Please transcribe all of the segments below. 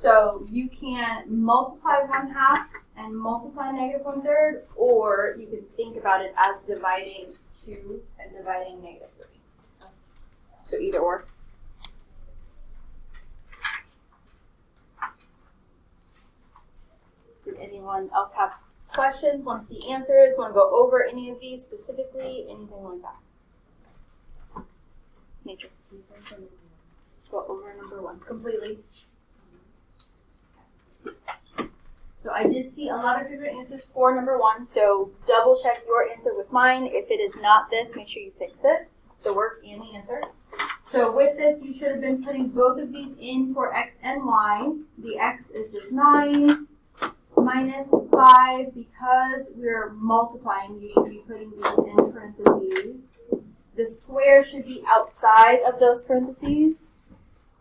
So you can multiply 1/2 and multiply -1/3, or you can think about it as dividing 2 and dividing -3. So either or. Did anyone else have questions, want to see answers, want to go over any of these specifically, anything like that? Nature. Go over number 1 completely. So I did see a lot of different answers for number 1, so double check your answer with mine. If it is not this, make sure you fix it, the work and the answer. So with this, you should have been putting both of these in for x and y. The x is just 9 minus 5. Because we're multiplying, you should be putting these in parentheses. The square should be outside of those parentheses.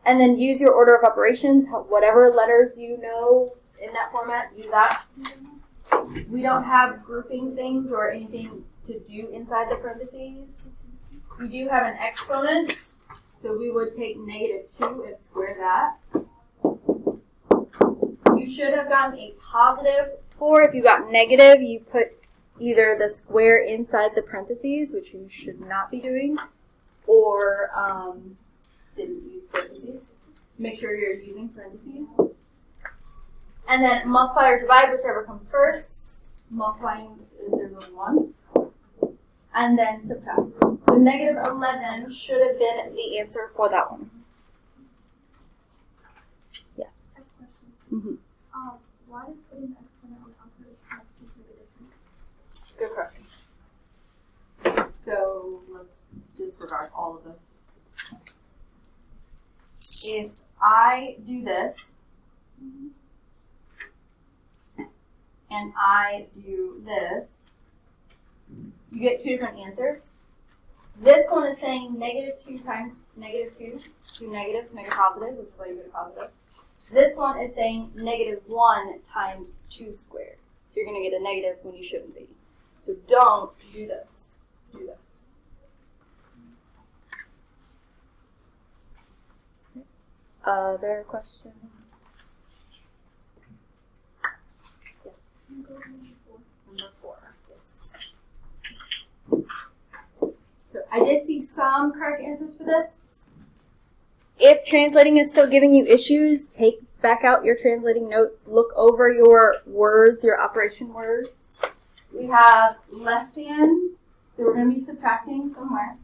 And then use your order of operations, whatever letters you know in that format, use that. We don't have grouping things or anything to do inside the parentheses. We do have an exponent, so we would take -2 and square that. You should have gotten a +4. If you got negative, you put either the square inside the parentheses, which you should not be doing, or didn't use parentheses. Make sure you're using parentheses. And then multiply or divide, whichever comes first. Multiplying, there's only 1. And then subtract. So -11 should have been the answer for that one. Yes. Mm-hmm. Why does putting the exponent on the outside of the x make a difference? Good question. So let's disregard all of this. If I do this, and I do this, you get 2 different answers. This one is saying -2 times -2, 2 negatives make a positive, which is why you get a positive. This one is saying -1 times 2 squared. So you're going to get a negative when you shouldn't be. So don't do this. Do this. Other questions? Yes. Number 4. Yes. So I did see some correct answers for this. If translating is still giving you issues, take back out your translating notes. Look over your words, your operation words. We have less than, so we're going to be subtracting somewhere.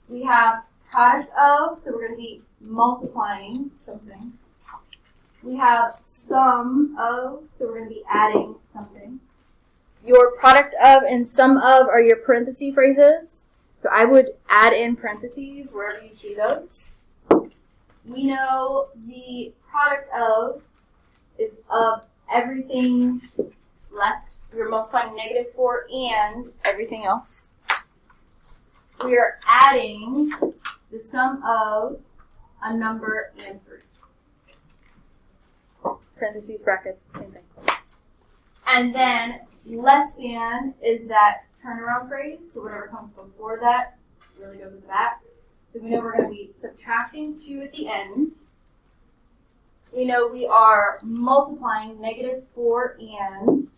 We have product of, so we're going to be multiplying something. We have sum of, so we're going to be adding something. Your product of and sum of are your parenthesis phrases. So I would add in parentheses wherever you see those. We know the product of is of everything left. We're multiplying -4 and everything else. We are adding the sum of a number and 3. Parentheses, brackets, same thing. And then less than is that turnaround phrase, so whatever comes before that really goes at the back. So we know we're going to be subtracting 2 at the end. We know we are multiplying -4 and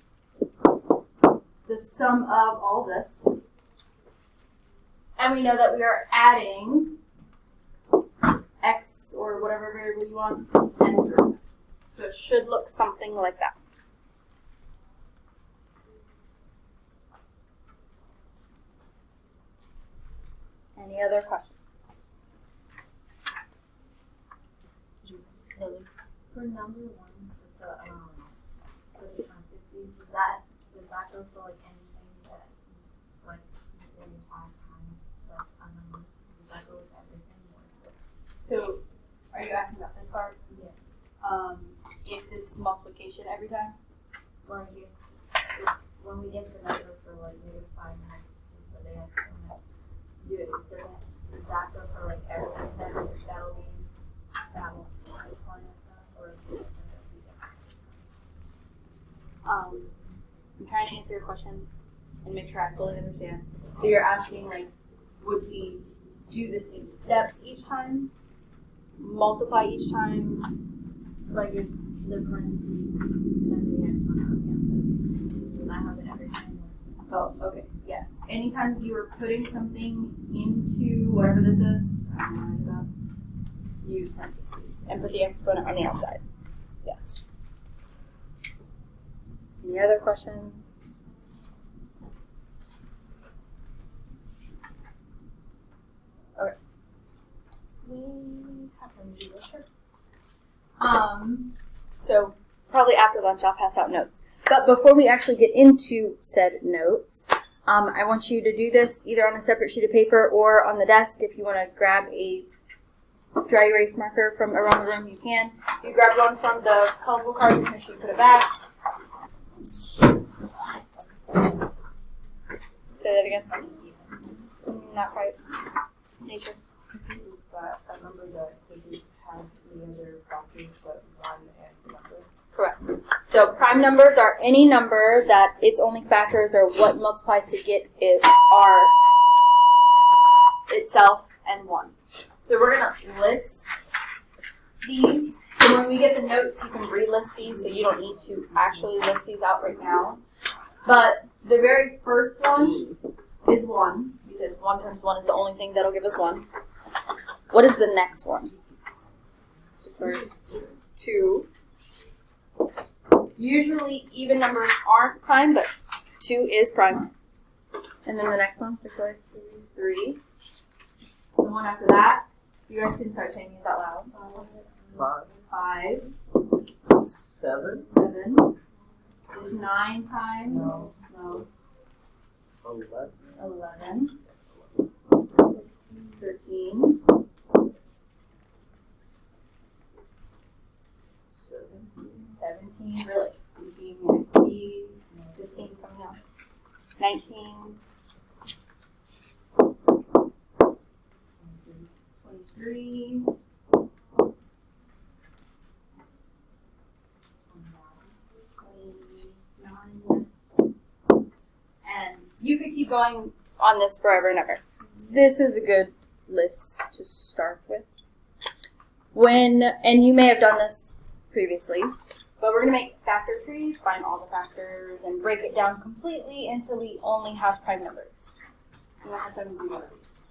the sum of all this. And we know that we are adding x or whatever variable you want and 3. So it should look something like that. Any other questions? For number 1, with the parentheses, does that go for like anything that like 5 times a number? Does that go with everything? So, are you asking about this part? Yeah. If this is multiplication every time? Like if when we get to number for like -5 and for the exponent, does that go for like everything? Then that'll be that will multiply like that, or is it something that we I'm trying to answer your question and make sure I fully understand. So you're asking, like, would we do the same steps each time? Multiply each time? like if the parentheses and the exponent on the outside. So that happens every time. Oh, okay. Yes. Anytime you are putting something into whatever this is, use parentheses and put the exponent on the outside. Yes. Any other questions? Okay. We have to do this. So probably after lunch I'll pass out notes. But before we actually get into said notes, I want you to do this either on a separate sheet of paper or on the desk. If you want to grab a dry erase marker from around the room, you can. If you grab one from the colorful card, just make sure you put it back. Say that again. Not quite. Nature. Is that a number that doesn't have any other factors but one and number? Correct. So prime numbers are any number that its only factors are what multiplies to get it are itself and 1. So we're going to list these. So when we get the notes, you can relist these, so you don't need to actually list these out right now. But the very first one is 1, because 1 times 1 is the only thing that'll give us 1. What is the next one? 2. Usually even numbers aren't prime, but 2 is prime. And then the next one, 3. The one after that, you guys can start saying these out loud. 5. 7. 7. Is 9 prime? No. 11. 13. 17. Really? You can see this thing coming out. 19. 23. 29. And you could keep going on this forever and ever. This is a good list to start with. And you may have done this previously, but we're going to make factor trees, find all the factors, and break it down completely until we only have prime numbers. We don't have time to do one of these.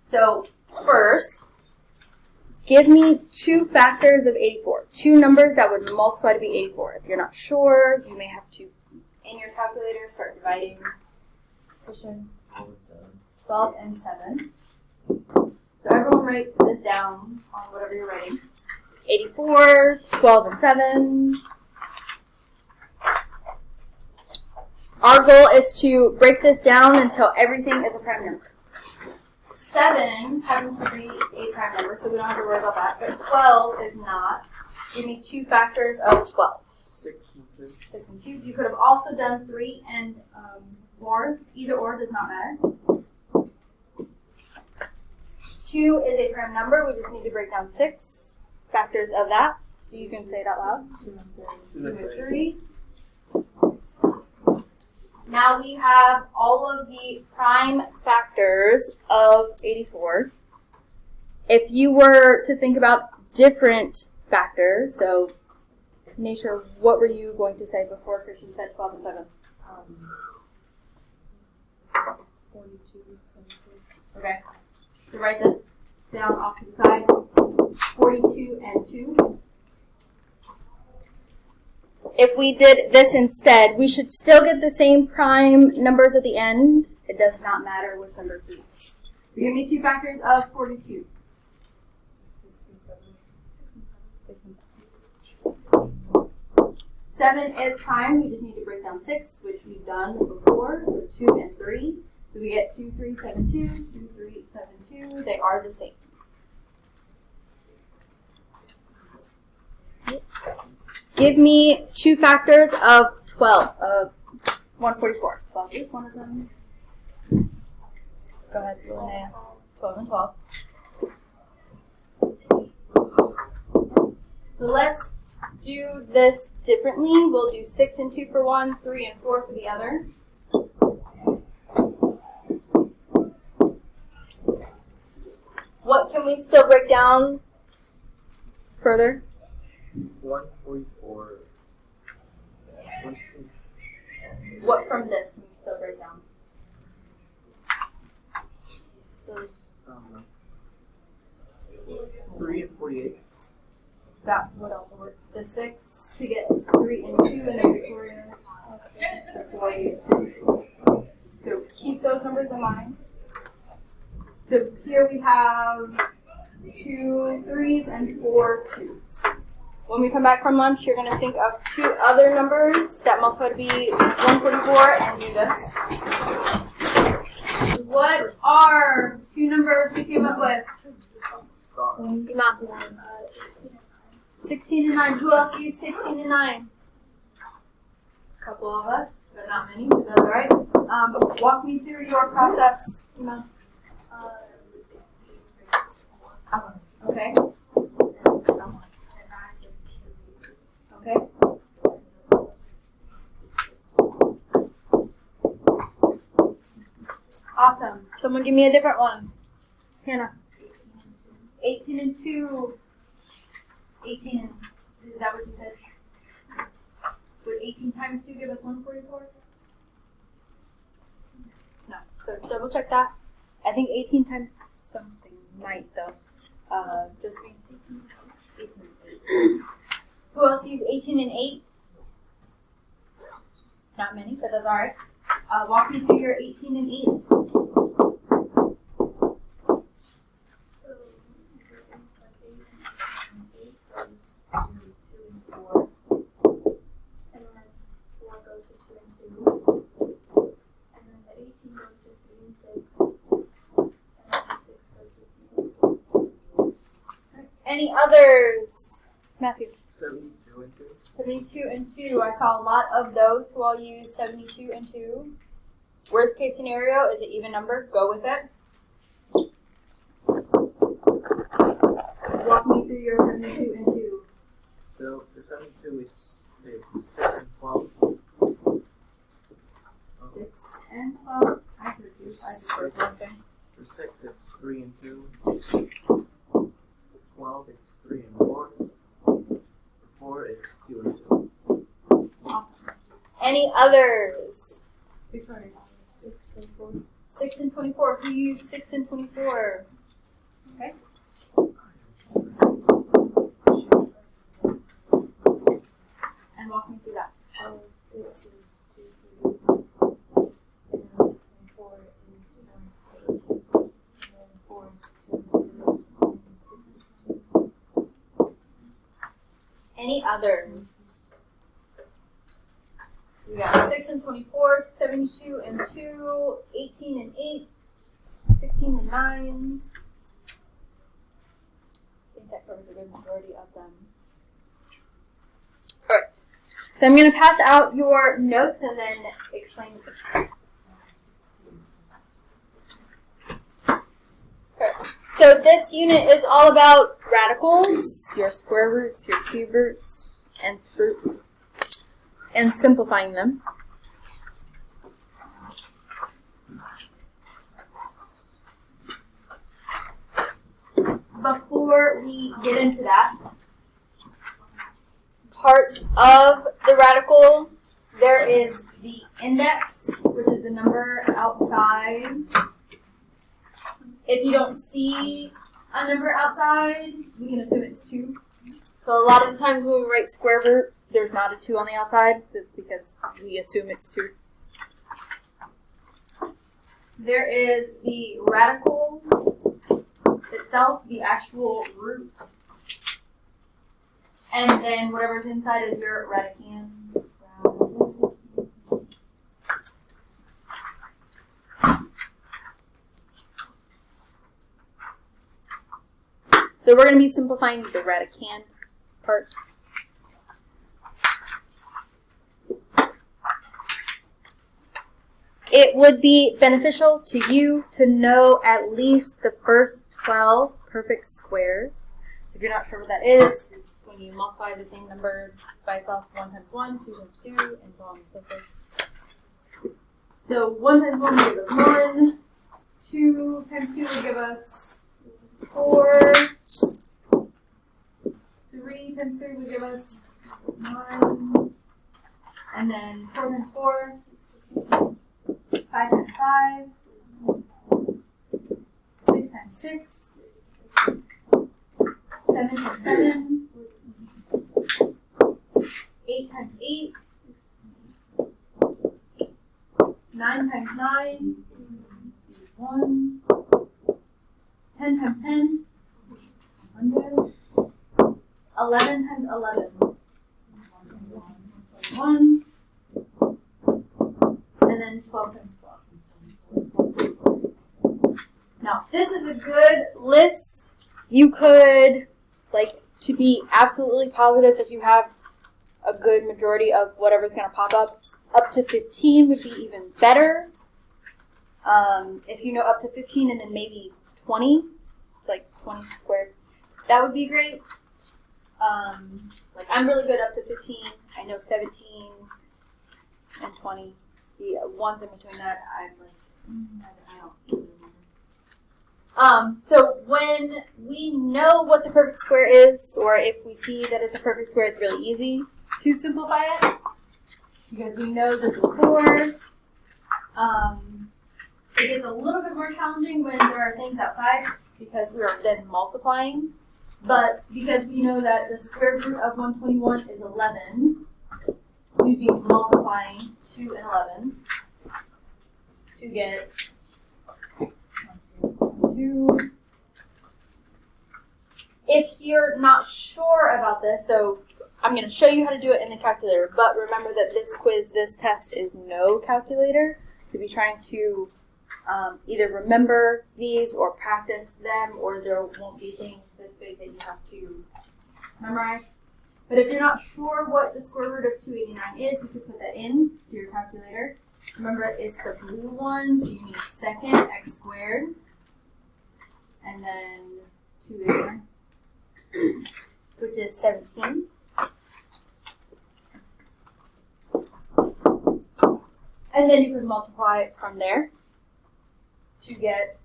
So first, give me 2 factors of 84. 2 numbers that would multiply to be 84. If you're not sure, you may have to, in your calculator, start dividing. 12 and 7. So everyone write this down on whatever you're writing. 84, 12, and 7. Our goal is to break this down until everything is a prime number. 7 happens to be a prime number, so we don't have to worry about that. But 12 is not. Give me 2 factors of 12. 6 and 2. 6 and 2. You could have also done 3 and 4. Either or does not matter. 2 is a prime number. We just need to break down 6 factors of that. You can say it out loud. 2 and 3. Now we have all of the prime factors of 84. If you were to think about different factors, so Nature, what were you going to say before Christian said 12 and 7? 42. Okay. So write this down off to the side. 42 and 2. If we did this instead, we should still get the same prime numbers at the end. It does not matter which numbers we use. So give me 2 factors of 42. 6 and 7. 6 and 7 is prime. We just need to break down 6, which we've done before. So 2 and 3. So we get 2, 3, 7, 2. 2, 3, 7, 2. They are the same. Give me 2 factors of 12, of 144. 12 is one of them. Go ahead, Linnea. 12 and 12. So let's do this differently. We'll do 6 and 2 for one, 3 and 4 for the other. What can we still break down further? 144. What from this can we still break down? Those 3 and 48. that what else will work? The 6 to get 3 and 2 and then Victoria. The 40 and 2. So keep those numbers in mind. So here we have 2 3s and 4 2s. When we come back from lunch, you're going to think of 2 other numbers that multiply to be 144 and do this. What are 2 numbers we came up with? Star. Not 16 and 9. Who else used 16 and 9? A couple of us, but not many. But that's all right. Walk me through your process. Okay. Okay. Awesome. Someone give me a different one. Hannah. 18 and 2. 18 and, is that what you said? Would 18 times 2 give us 144? No. So double check that. I think 18 times something might though. Just 18 and 8. Who else used 18 and 8? Not many, but that's alright. Walk me through your 18 and 8. Any others? Matthew. 72 and 2. 72 and 2. I saw a lot of those who all use 72 and 2. Worst case scenario is an even number. Go with it. Walk me through your 72 and 2. So for 72 is 6 and 12. 6 and 12. I heard you. I just heard one thing. For 6 it's 3 and 2. 12 it's 3 and 4. For 4 it's 2 and 2. Awesome. Any others? Victoria, 6, 24. 6 and 24. Who used 6 and 24? Okay. And walk me through that. 6 is 2, 3, and 24 is 1, 6, and then 4 is 2, 2, and 6 is 2. Any others? We got 6 and 24, 72 and 2, 18 and 8, 16 and 9. I think that covers a good majority of them. Alright. So I'm going to pass out your notes and then explain the picture. Okay. So this unit is all about radicals, your square roots, your cube roots, and roots, and simplifying them. Before we get into that, part of the radical, there is the index, which is the number outside. If you don't see a number outside, we can assume it's 2. So a lot of the times when we write square root, there's not a 2 on the outside. That's because we assume it's 2. There is the radical itself, the actual root. And then whatever's inside is your radicand. So we're going to be simplifying the radicand part. It would be beneficial to you to know at least the first 12 perfect squares. If you're not sure what that is, it's when you multiply the same number by itself. 1 times 1, 2 times 2, and so on and so forth. So 1 times 1 will give us 1. 2 times 2 will give us 4. 3 3 times 3 would give us 9. And then 4 times 4, 5 times 5, 6 times 6, 7 times 7, 8 times 8, 9 times 9, 1, 10 times 10, 100, 11 times 11, 1, and then 12 times 12. Now, this is a good list. You could, to be absolutely positive that you have a good majority of whatever's going to pop up to 15 would be even better. If you know up to 15 and then maybe 20, 20 squared, that would be great. I'm really good up to 15. I know 17 and 20. The ones in between that, I don't remember. So when we know what the perfect square is, or if we see that it's a perfect square, it's really easy to simplify it. Because we know this is 4. It gets a little bit more challenging when there are things outside because we are then multiplying. But because we know that the square root of 121 is 11, we'd be multiplying 2 and 11 to get 2. If you're not sure about this, so I'm going to show you how to do it in the calculator, but remember that this test is no calculator. You'll be trying to either remember these or practice them, or there won't be things this big that you have to memorize. But if you're not sure what the square root of 289 is, you can put that in to your calculator. Remember, it's the blue one, so you need second x squared, and then 289, which is 17. And then you can multiply it from there to get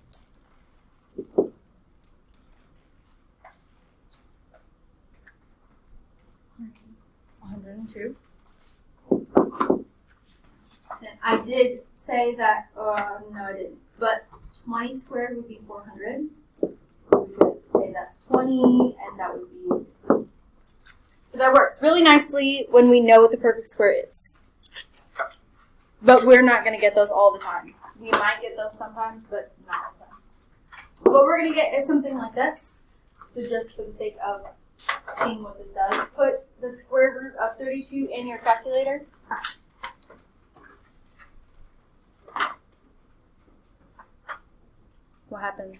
102. And I did say that, no I didn't, but 20 squared would be 400. We could say that's 20, and that would be 60. So that works really nicely when we know what the perfect square is. But we're not going to get those all the time. We might get those sometimes, but not all the time. What we're going to get is something like this. So just for the sake of seeing what this does, put the square root of 32 in your calculator. What happens?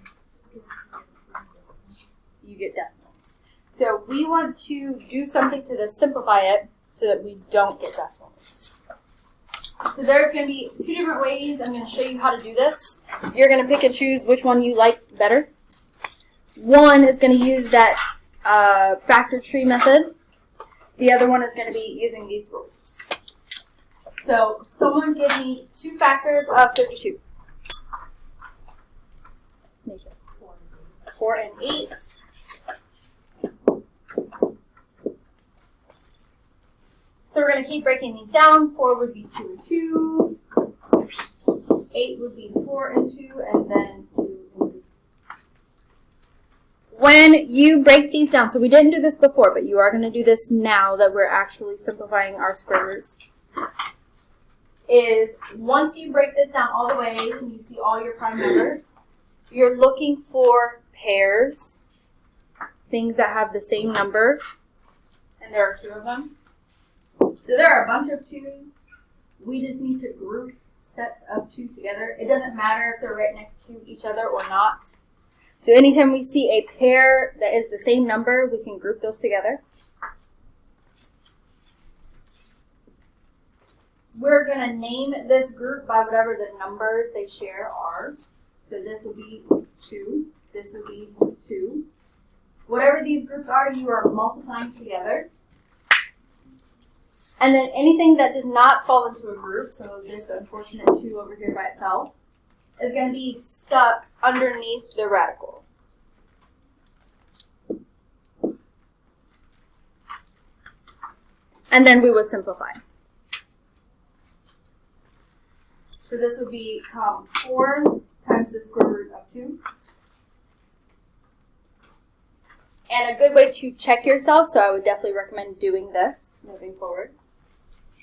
You get decimals. So we want to do something to simplify it so that we don't get decimals. So there's going to be 2 different ways. I'm going to show you how to do this. You're going to pick and choose which one you like better. One is going to use that factor tree method. The other one is going to be using these rules. So someone give me 2 factors of 32. 4 and 8. So we're going to keep breaking these down. 4 would be 2 and 2. 8 would be 4 and 2, and then 2 and 3. When you break these down, so we didn't do this before, but you are going to do this now that we're actually simplifying our square roots, is once you break this down all the way and you see all your prime numbers, you're looking for pairs, things that have the same number, and there are 2 of them. So there are a bunch of 2s. We just need to group sets of 2 together. It doesn't matter if they're right next to each other or not. So anytime we see a pair that is the same number, we can group those together. We're going to name this group by whatever the numbers they share are. So this would be 2. This would be 2. Whatever these groups are, you are multiplying together. And then anything that did not fall into a group, so this unfortunate 2 over here by itself, is going to be stuck underneath the radical. And then we would simplify. So this would become 4 times the square root of 2. And a good way to check yourself, so I would definitely recommend doing this moving forward,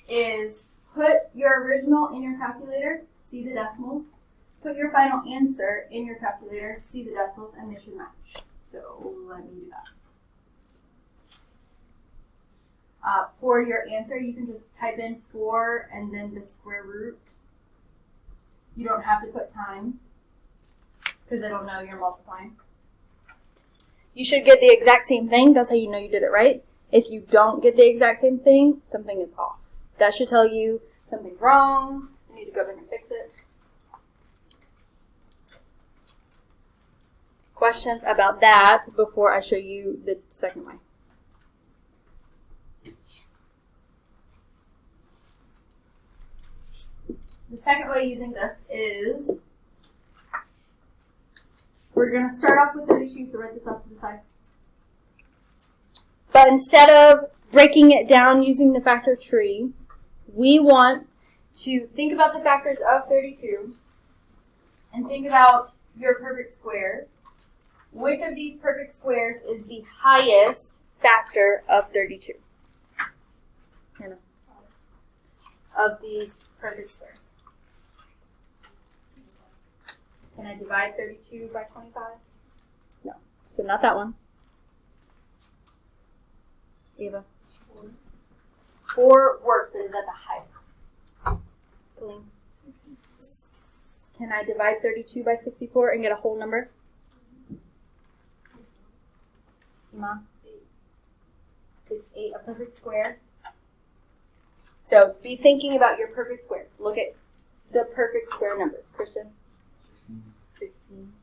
is put your original in your calculator, see the decimals, put your final answer in your calculator, see the decimals, and they should match. So let me do that. For your answer, you can just type in 4 and then the square root. You don't have to put times because I don't know you're multiplying. You should get the exact same thing. That's how you know you did it right. If you don't get the exact same thing, something is off. That should tell you something's wrong. You need to go back and fix it. Questions about that before I show you the second way? The second way using this is, we're going to start off with 32, so write this off to the side. But instead of breaking it down using the factor tree, we want to think about the factors of 32 and think about your perfect squares. Which of these perfect squares is the highest factor of 32? Hannah. Of these perfect squares. Can I divide 32 by 25? No. So not that one. Eva. 4 works, but is that the highest? Colleen. Can I divide 32 by 64 and get a whole number? Mom? Is 8 a perfect square? So be thinking about your perfect squares. Look at the perfect square numbers. Christian? 16.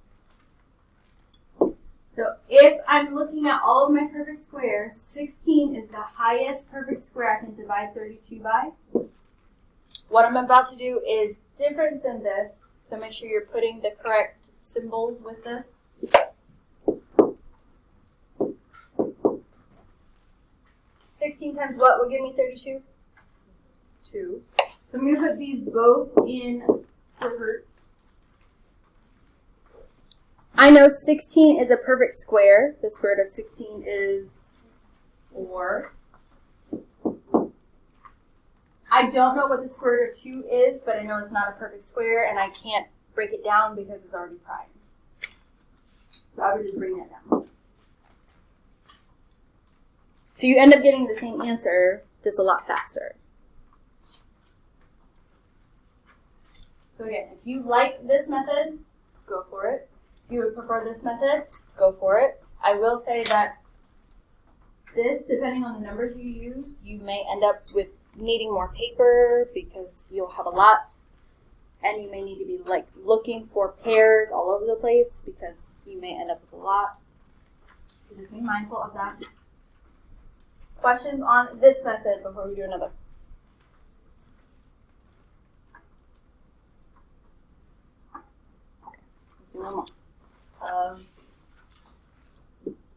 So if I'm looking at all of my perfect squares, 16 is the highest perfect square I can divide 32 by. What I'm about to do is different than this, so make sure you're putting the correct symbols with this. $16 times what will give me 32? 2. So I'm going to put these both in square roots. I know 16 is a perfect square. The square root of 16 is 4. I don't know what the square root of 2 is, but I know it's not a perfect square, and I can't break it down because it's already prime. So I would just bring that down. So you end up getting the same answer, just a lot faster. So again, if you like this method, go for it. If you would prefer this method, go for it. I will say that this, depending on the numbers you use, you may end up with needing more paper because you'll have a lot, and you may need to be like looking for pairs all over the place because you may end up with a lot. So just be mindful of that. Questions on this method before we do another? Okay, let's do one more.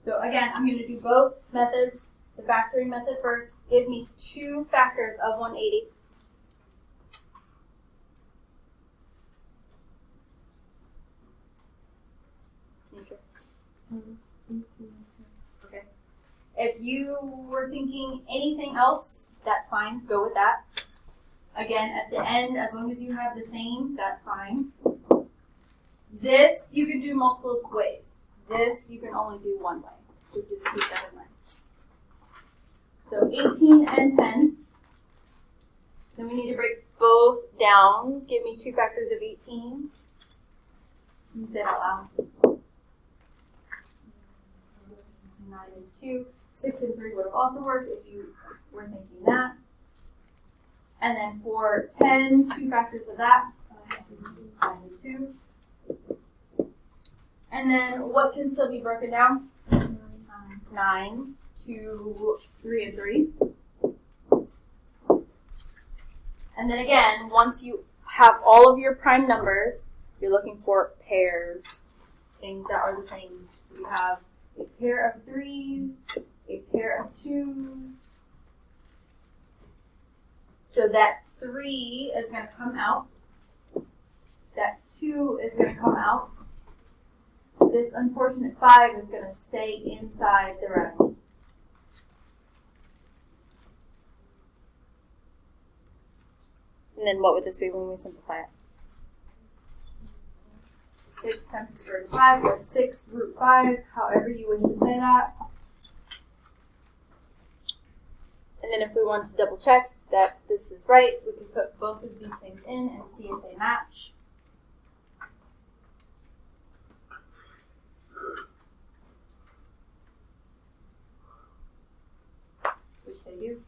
So again, I'm going to do both methods. The factoring method first. Give me 2 factors of 180. Okay. If you were thinking anything else, that's fine. Go with that. Again, at the end, as long as you have the same, that's fine. This you can do multiple ways. This you can only do one way. So just keep that in mind. So 18 and 10. Then we need to break both down. Give me 2 factors of 18. You say it out loud. 9 and 2. 6 and 3 would have also worked if you were thinking that. And then for 10, 2 factors of that. 9 and 2. And then what can still be broken down? 9, 2, 3, and 3. And then again, once you have all of your prime numbers, you're looking for pairs, things that are the same. So you have a pair of 3s, a pair of 2s, So that 3 is going to come out. That 2 is going to come out. This unfortunate 5 is going to stay inside the radical. And then what would this be when we simplify it? 6 times the square root of 5 or 6 root 5, however you wish to say that. And then if we want to double check that this is right, we can put both of these things in and see if they match. Which they do.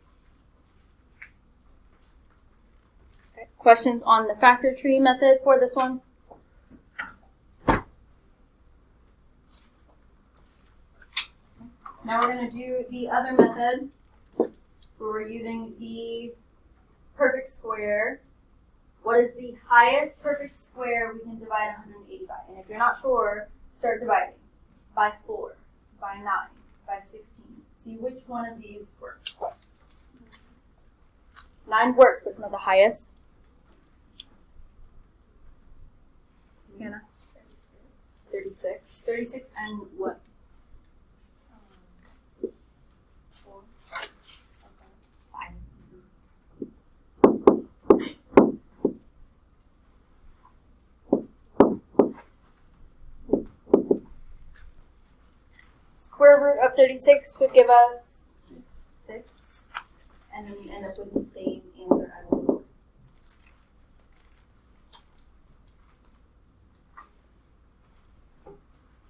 Okay. Questions on the factor tree method for this one? Now we're going to do the other method where we're using the perfect square. What is the highest perfect square we can divide 180 by? And if you're not sure, start dividing by 4, by 9, by 16. See which one of these works. 9 works, but it's not the highest. Hannah? 36. 36 and what? 4. Square root of 36 would give us 6. And then we end up with the same answer as before.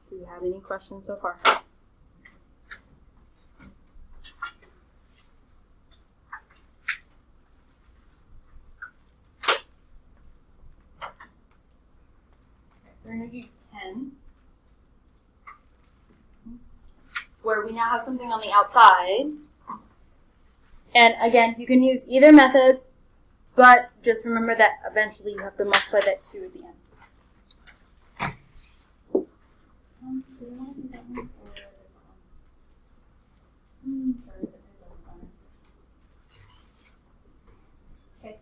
Do you have any questions so far? We're going to do 10, where we now have something on the outside. And again, you can use either method, but just remember that eventually you have to multiply that 2 at the end. Okay.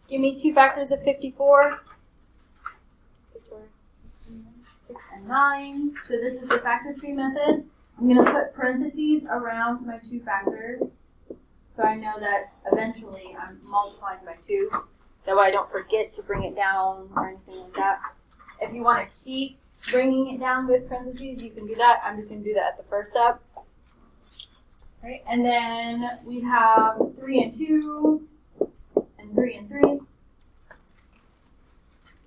Give me 2 factors of 54. 6 and 9. So this is the factor tree method. I'm going to put parentheses around my 2 factors so I know that eventually I'm multiplying by 2. That way I don't forget to bring it down or anything like that. If you want to keep bringing it down with parentheses, you can do that. I'm just going to do that at the first step. Right, and then we have 3 and 2 and 3 and 3. Do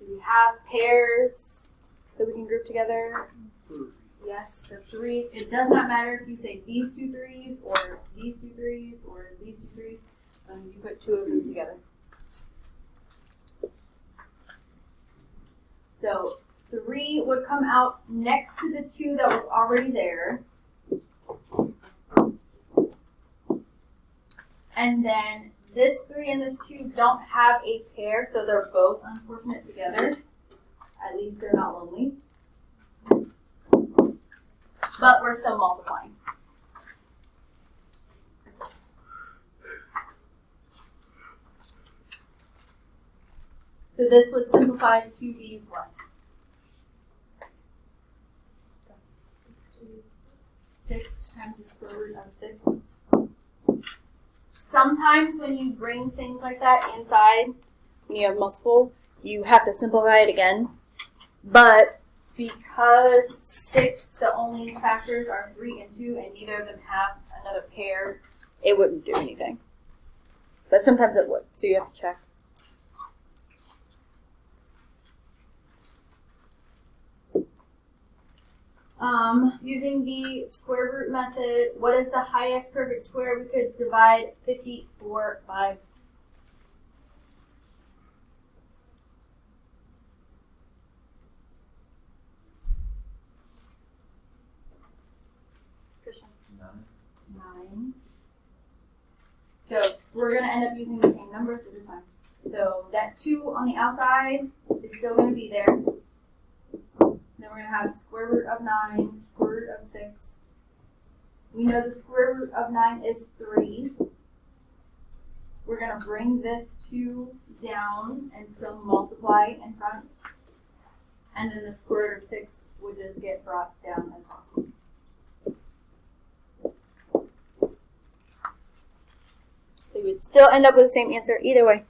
we have pairs that we can group together? Yes, the 3. It does not matter if you say these 2 3s or these 2 3s or these 2 3s. You put 2 of them together. So 3 would come out next to the 2 that was already there. And then this 3 and this 2 don't have a pair, so they're both unfortunate together. At least they're not lonely. But we're still multiplying. So this would simplify to be what? 6 times the square root of 6. Sometimes when you bring things like that inside, when you have multiple, you have to simplify it again. But because 6, the only factors are 3 and 2, and neither of them have another pair, it wouldn't do anything. But sometimes it would, so you have to check. Using the square root method, what is the highest perfect square we could divide 54 by? Christian? 9. So we're going to end up using the same numbers for this time. So that 2 on the outside is still going to be there. Then we're going to have square root of 9, square root of 6. We know the square root of 9 is 3. we're going to bring this 2 down and still multiply in front. And then the square root of 6 would just get brought down as well. So you would still end up with the same answer either way.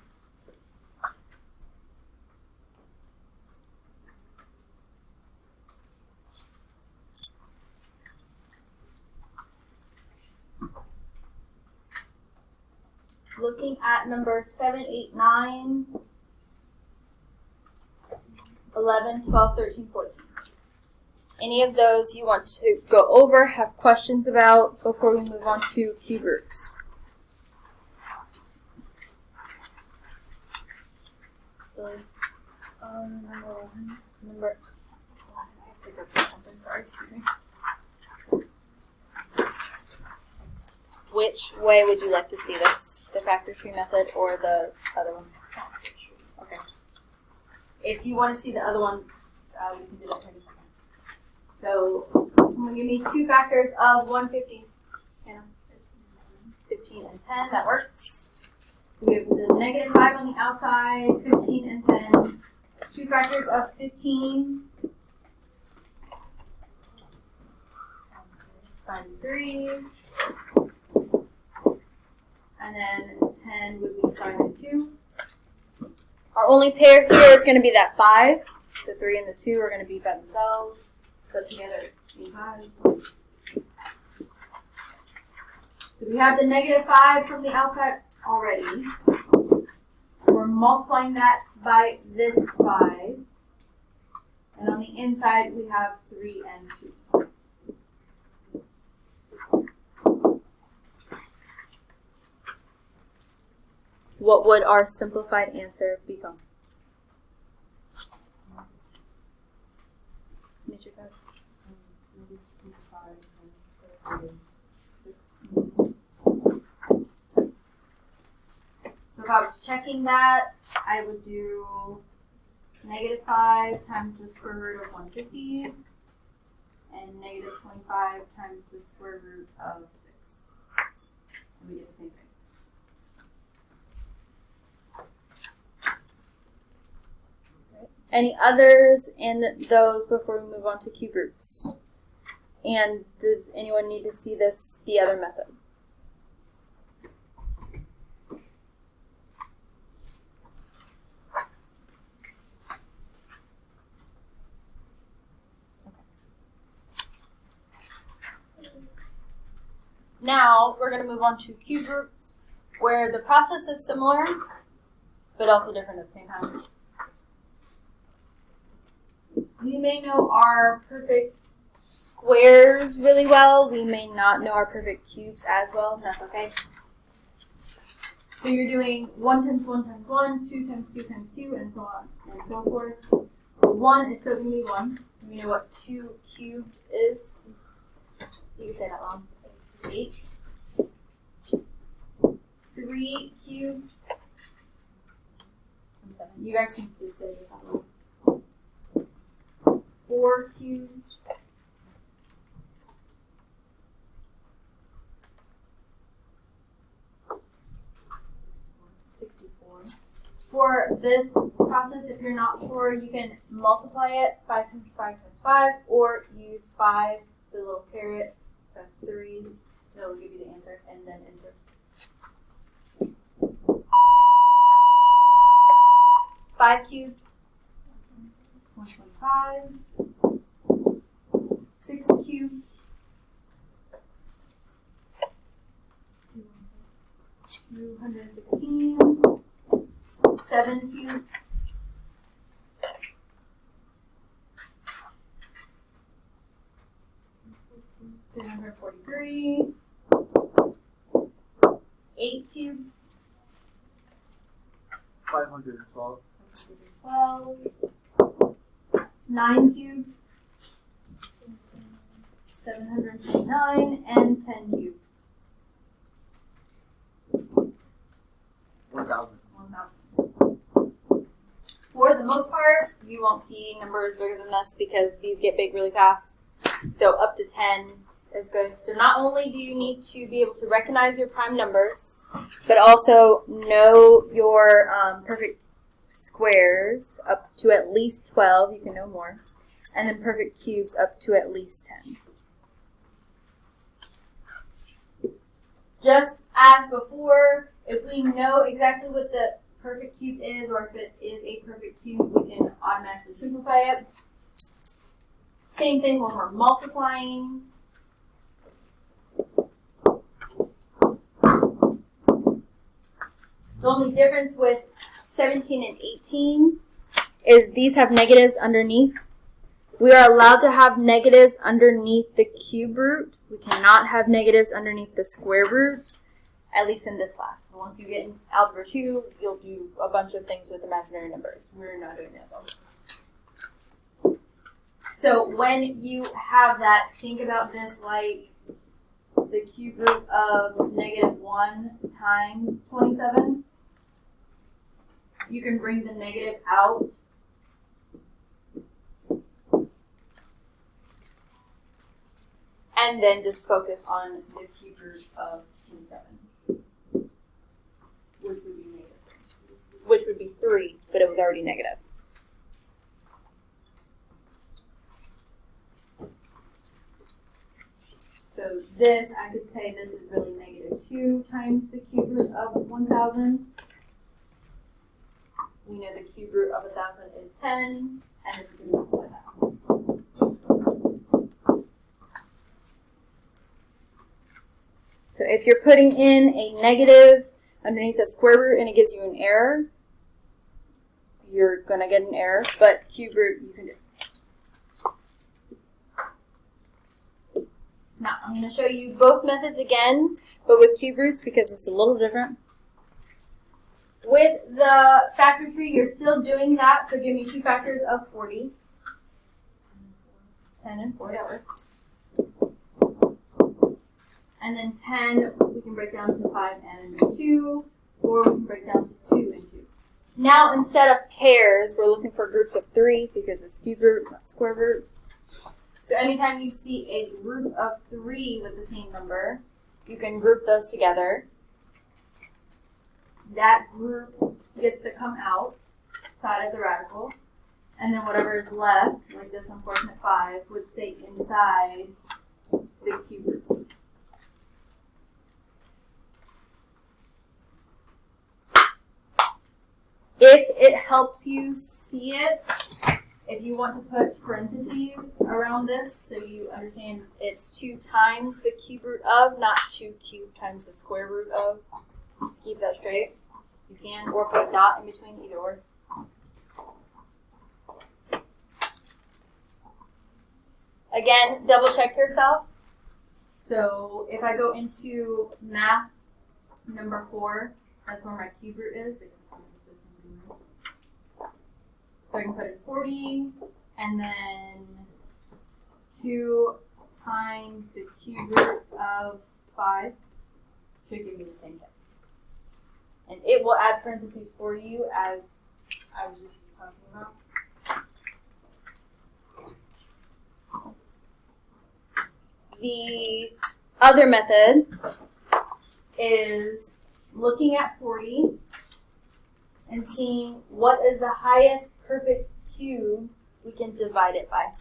Looking at number 7, 8, 9, 11, 12, 13, 14. Any of those you want to go over, have questions about before we move on to cube roots? Number I have to go through something, sorry, excuse me. Which way would you like to see this? The factor tree method or the other one? Okay. If you want to see the other one, we can do that in a second. So, someone give me 2 factors of 150. 15 and 10, that works. So we have the negative 5 on the outside, 15 and 10. 2 factors of 15. 5 and 3. And then 10 would be 5 and 2. Our only pair here is going to be that 5. The 3 and the 2 are going to be by themselves. Put together, be 5. So we have the negative 5 from the outside already. We're multiplying that by this 5. And on the inside, we have 3 and 2. What would our simplified answer become? So if I was checking that, I would do negative 5 times the square root of 150 and negative 25 times the square root of 6. And we get the same thing. Any others in those before we move on to cube roots? And does anyone need to see this, the other method? Now we're going to move on to cube roots, where the process is similar, but also different at the same time. We may know our perfect squares really well. We may not know our perfect cubes as well. That's okay. So you're doing 1 times 1 times 1, 2 times 2 times 2, and so on and so forth. So 1 is still going to be 1. We know what 2 cubed is. You can say that wrong. 8. 3 cubed. 7. You guys can just say this out loud. 4 cubed. 64. For this process, if you're not sure, you can multiply it 5 times 5 times 5, or use 5, the little caret, that's 3. It'll give you the answer, and then enter. 5 cubed. 125. 6 cubed. 216. 7 cubed. 343. 8 cubed. 512. 512. 9 cubed. 729, and 10 cubed. 1,000. 1,000. For the most part, you won't see numbers bigger than this because these get big really fast. So up to 10 is good. So not only do you need to be able to recognize your prime numbers, but also know your perfect squares up to at least 12. You can know more. And then perfect cubes up to at least 10. Just as before, if we know exactly what the perfect cube is, or if it is a perfect cube, we can automatically simplify it. Same thing when we're multiplying. The only difference with 17 and 18 is these have negatives underneath. We are allowed to have negatives underneath the cube root. We cannot have negatives underneath the square root, at least in this class. Once you get in Algebra 2, you'll do a bunch of things with imaginary numbers. We're not doing that though. So when you have that, think about this like the cube root of negative 1 times 27. You can bring the negative out. And then just focus on the cube root of 27, which would be negative. Which would be 3, but it was already negative. So this, I could say this is really negative 2 times the cube root of 1,000. We know the cube root of 1,000 is 10, and then we can multiply that. So if you're putting in a negative underneath a square root and it gives you an error, you're going to get an error, but cube root you can do. Now I'm going to show you both methods again, but with cube roots because it's a little different. With the factor tree, you're still doing that, so give me 2 factors of 40. 10 and 4, that works. And then 10, we can break down to 5 and 2. 4, we can break down to 2 and 2. Now, instead of pairs, we're looking for groups of 3 because it's cube root, not square root. So anytime you see a group of 3 with the same number, you can group those together. That group gets to come out side of the radical. And then whatever is left, like this unfortunate 5, would stay inside the cube root. If it helps you see it, if you want to put parentheses around this so you understand it's 2 times the cube root of, not 2 cubed times the square root of, keep that straight. You can, or put a dot in between, either or. Again, double check yourself. So if I go into math number 4, that's where my cube root is. So I can put in 40, and then 2 times the cube root of 5 should give me the same thing. And it will add parentheses for you as I was just talking about. The other method is looking at 40 and seeing what is the highest perfect cube we can divide it by.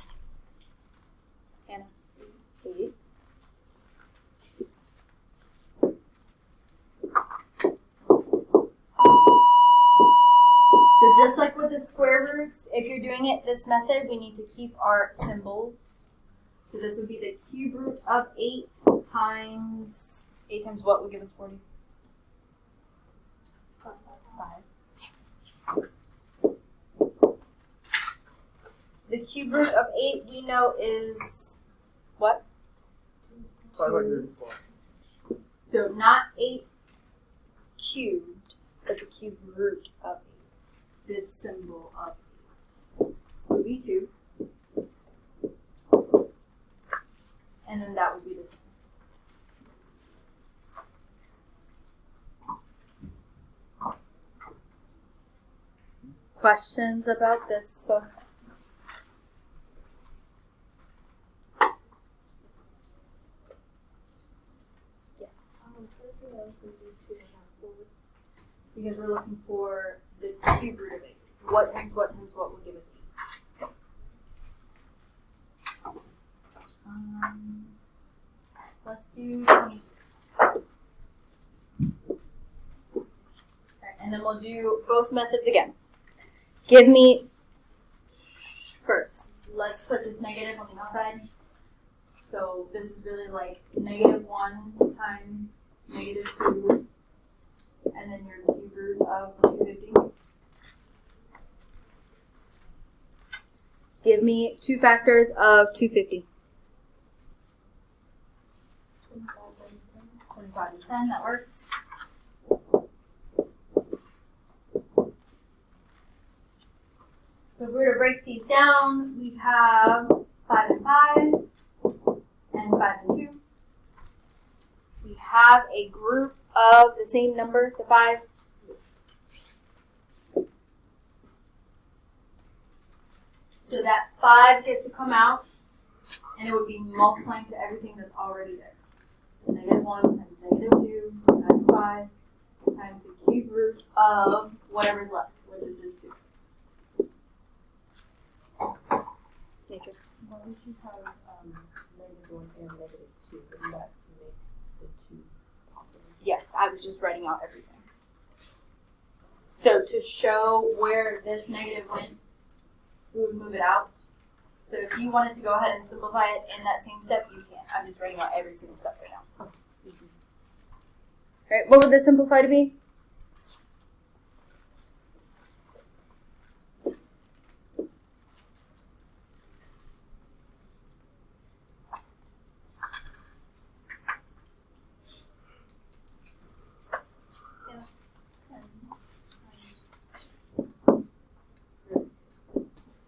Hannah, 8. So just like with the square roots, if you're doing it this method, we need to keep our symbols. So this would be the cube root of 8 times what would give us 40? 5. The cube root of 8 we know is what? 504. So not 8 cubed, but the cube root of 8. This symbol of 8 would be 2. And then that would be this one. Questions about this so far? I was gonna do 2 and not 4. Because we're looking for the cube root of it. What times what times what will give us 8? Let's do 20. Alright, and then we'll do both methods again. Give me, first, let's put this negative on the outside. So this is really like -1 times -2, and then your cube root of 250. Give me 2 factors of 250. 25 and 10, that works. So if we were to break these down, we have 5 and 5, and 5 and 2. We have a group of the same number, the 5s. So that 5 gets to come out, and it would be multiplying to everything that's already there. -1 times -2 times 5 times the cube root of whatever's left, which is just 2. Nature. Why would you have -1 and -2? Wouldn't that make the 2 possible? Yes, I was just writing out everything. So to show where this negative went, we would move it out. So if you wanted to go ahead and simplify it in that same step, you can. I'm just writing out every single step right now. Alright, what would this simplify to be?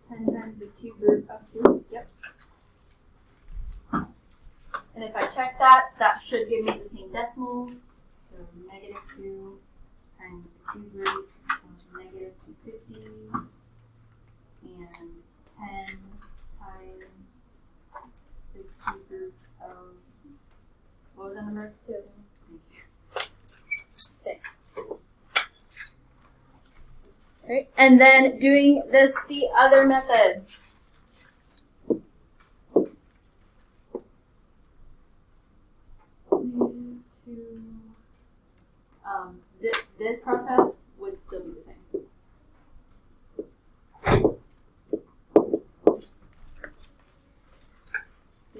Times the cube root of 2. Yep. And if I check that, that should give me the same decimals. So -2 times the cube root of -250 and 10 times the cube root of, what was that number? 2. 6. Right, and then doing this the other method. This process would still be the same.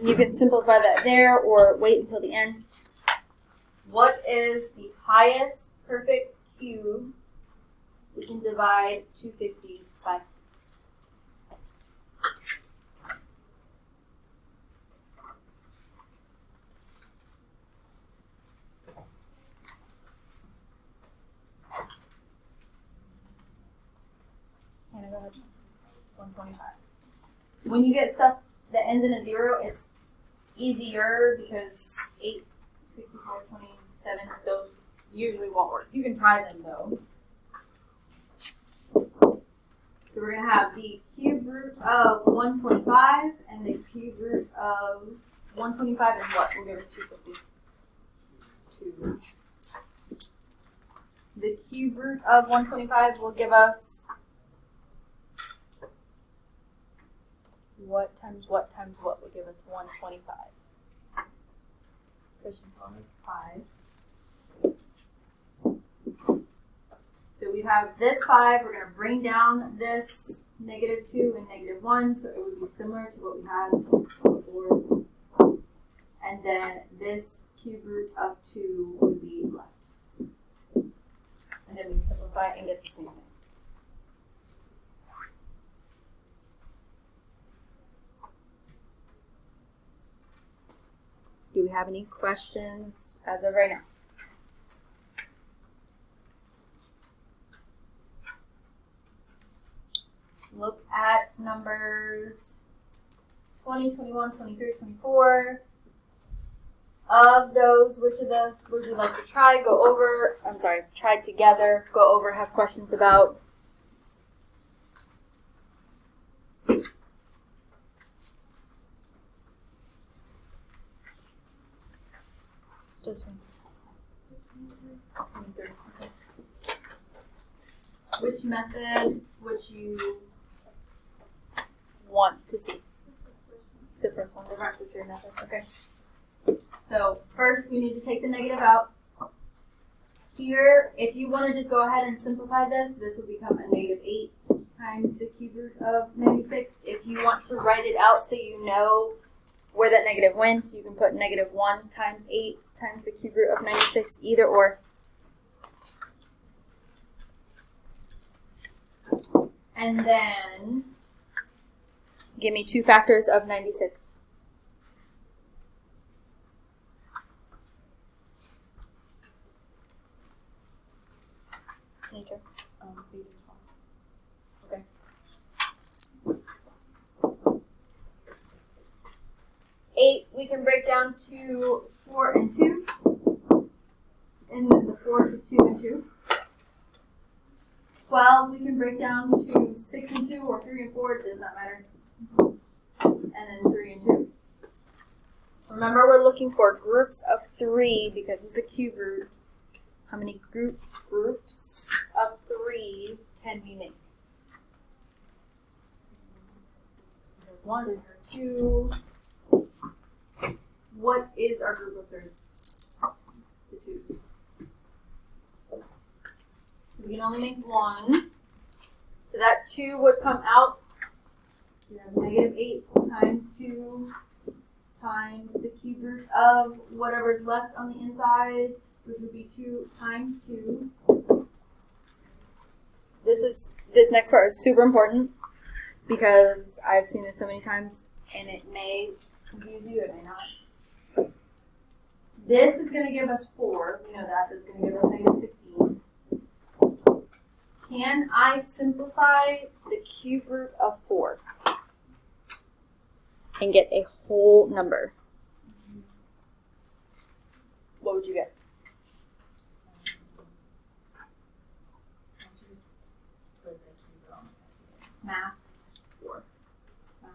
You can simplify that there or wait until the end. What is the highest perfect cube we can divide 250 by? Hannah, go ahead. 125. When you get stuff that ends in a 0, it's easier because 8, 64, 27, those usually won't work. You can try them though. So we're going to have the cube root of 125 and the cube root of 125 and what will give us 250? 2. The cube root of 125 will give us what times what times what will give us 125? Christian, 5. So we have this 5, we're going to bring down this -2 and -1, so it would be similar to what we had before. And then this cube root of 2 would be left. And then we can simplify and get the same thing. Do we have any questions as of right now? Look at numbers 20, 21, 23, 24. Of those, which of those would you like to try, try together, go over, have questions about? Just once. 23. Which method would you want to see? The first one, the factor tree method. Okay. So first we need to take the negative out. Here, if you want to just go ahead and simplify this, this would become a negative 8 times the cube root of 96. If you want to write it out so you know where that negative went, you can put negative 1 times 8 times the cube root of 96, either or. And then give me 2 factors of 96. Nature. 8 and 12. Okay. 8 we can break down to 4 and 2. And then the 4 to 2 and 2. 12 we can break down to 6 and 2 or 3 and 4, it does not matter. And then 3 and 2. Remember, we're looking for groups of 3 because it's a cube root. How many groups of 3 can we make? There's 1 and 2. What is our group of 3? The 2's. We can only make 1. So that 2 would come out. You have negative 8 times 2 times the cube root of whatever's left on the inside, which would be 2 times 2. This next part is super important because I've seen this so many times and it may confuse you, it may not. This is going to give us 4. We know that. This is going to give us negative 16. Can I simplify the cube root of 4 and get a whole number? What would you get? Math. 4. Math.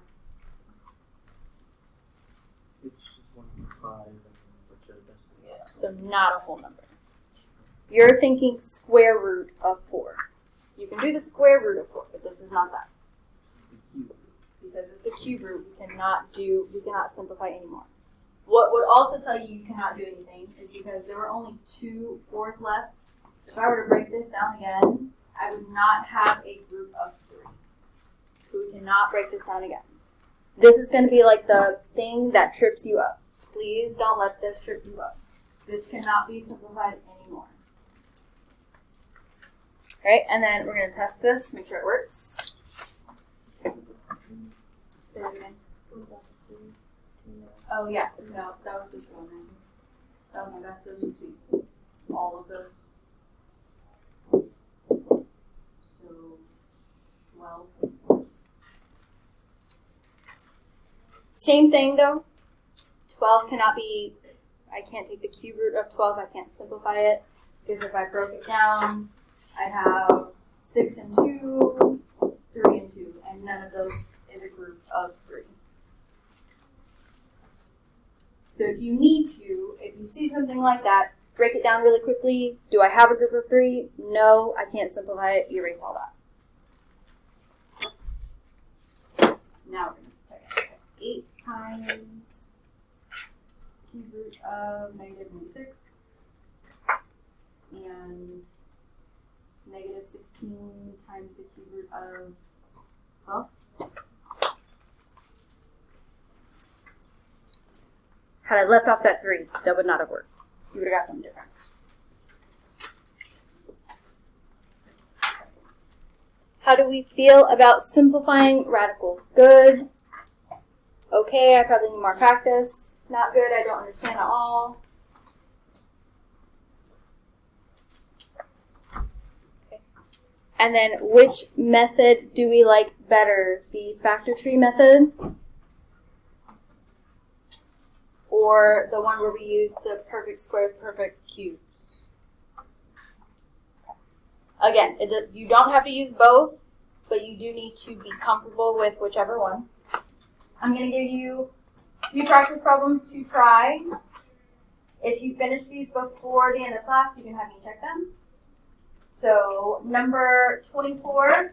Which is 1.5 and what's your decimal? Yeah. So not a whole number. You're thinking square root of 4. You can do the square root of 4, but this is not that. This is the cube root. Because it's the cube root, we cannot simplify anymore. What would also tell you cannot do anything is because there were only 2 4s left. If I were to break this down again, I would not have a group of 3. So we cannot break this down again. This is going to be like the thing that trips you up. Please don't let this trip you up. This cannot be simplified anymore. Alright, and then we're going to test this, make sure it works. Say it again. Oh yeah, no, that was this one. That was my best, those was sweet. All of those. So, 12. Same thing though. 12 cannot be, I can't take the cube root of 12, I can't simplify it. Because if I broke it down, I have 6 and 2, 3 and 2, and none of those is a group of 3. So if you need to, if you see something like that, break it down really quickly. Do I have a group of 3? No, I can't simplify it. Erase all that. Now we're going to check it. 8 times cube root of negative 96 and negative 16 times the cube root of 12. Had I left off that 3, that would not have worked. You would have got something different. How do we feel about simplifying radicals? Good. Okay, I probably need more practice. Not good, I don't understand at all. Okay. And then which method do we like better? The factor tree method? Or the one where we use the perfect squares, perfect cubes? Again, you don't have to use both, but you do need to be comfortable with whichever one. I'm going to give you a few practice problems to try. If you finish these before the end of class, you can have me check them. So number 24.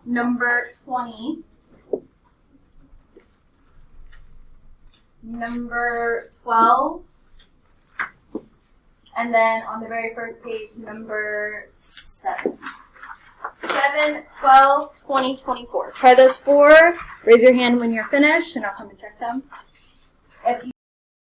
Number 20. Number 12. And then on the very first page, number 7. 7, 12, 20, 24. Try those 4. Raise your hand when you're finished, and I'll come and check them. If you